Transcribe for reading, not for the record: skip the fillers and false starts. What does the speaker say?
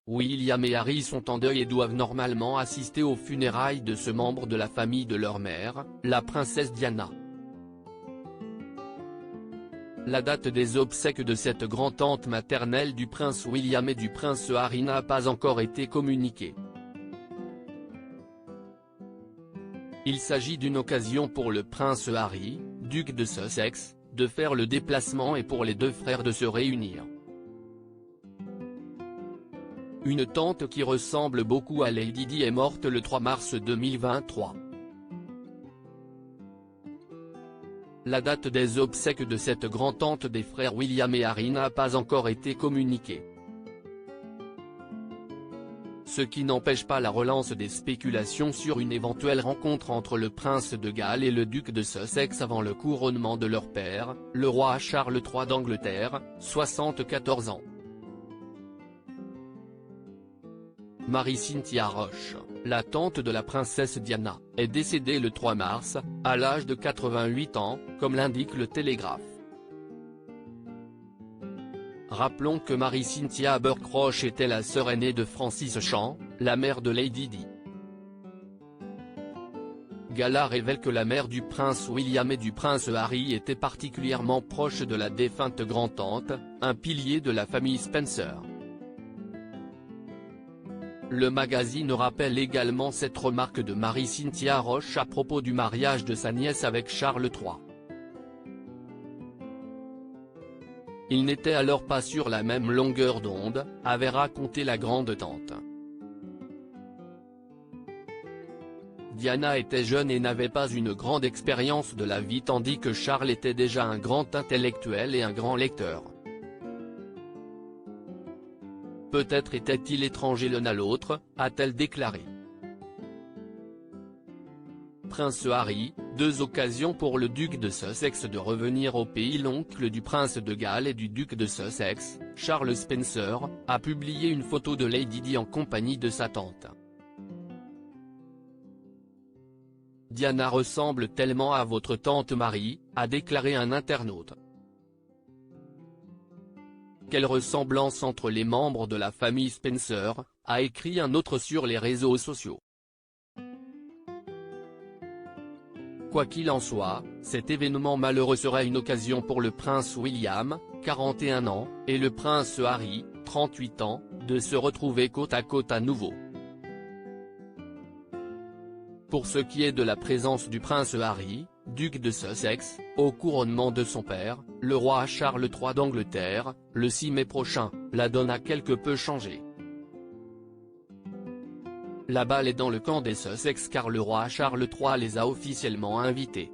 William et Harry sont en deuil et doivent normalement assister aux funérailles de ce membre de la famille de leur mère, la princesse Diana. La date des obsèques de cette grand-tante maternelle du prince William et du prince Harry n'a pas encore été communiquée. Il s'agit d'une occasion pour le prince Harry, duc de Sussex, de faire le déplacement et pour les deux frères de se réunir. Une tante qui ressemble beaucoup à Lady Di est morte le 3 mars 2023. La date des obsèques de cette grand-tante des frères William et Harry n'a pas encore été communiquée. Ce qui n'empêche pas la relance des spéculations sur une éventuelle rencontre entre le prince de Galles et le duc de Sussex avant le couronnement de leur père, le roi Charles III d'Angleterre, 74 ans. Marie-Cynthia Roche, la tante de la princesse Diana, est décédée le 3 mars, à l'âge de 88 ans, comme l'indique le Télégraphe. Rappelons que Marie-Cynthia Burke Roche était la sœur aînée de Francis Champ, la mère de Lady Di. Gala révèle que la mère du prince William et du prince Harry était particulièrement proche de la défunte grand-tante, un pilier de la famille Spencer. Le magazine rappelle également cette remarque de Marie-Cynthia Roche à propos du mariage de sa nièce avec Charles III. Ils n'étaient alors pas sur la même longueur d'onde, avait raconté la grande-tante. Diana était jeune et n'avait pas une grande expérience de la vie tandis que Charles était déjà un grand intellectuel et un grand lecteur. Peut-être étaient-ils étrangers l'un à l'autre, a-t-elle déclaré. Prince Harry, deux occasions pour le duc de Sussex de revenir au pays. L'oncle du prince de Galles et du duc de Sussex, Charles Spencer, a publié une photo de Lady Di en compagnie de sa tante. Diana ressemble tellement à votre tante Marie, a déclaré un internaute. Quelle ressemblance entre les membres de la famille Spencer, a écrit un autre sur les réseaux sociaux. Quoi qu'il en soit, cet événement malheureux sera une occasion pour le prince William, 41 ans, et le prince Harry, 38 ans, de se retrouver côte à côte à nouveau. Pour ce qui est de la présence du prince Harry, duc de Sussex, au couronnement de son père, le roi Charles III d'Angleterre, le 6 mai prochain, la donne a quelque peu changé. La balle est dans le camp des Sussex car le roi Charles III les a officiellement invités.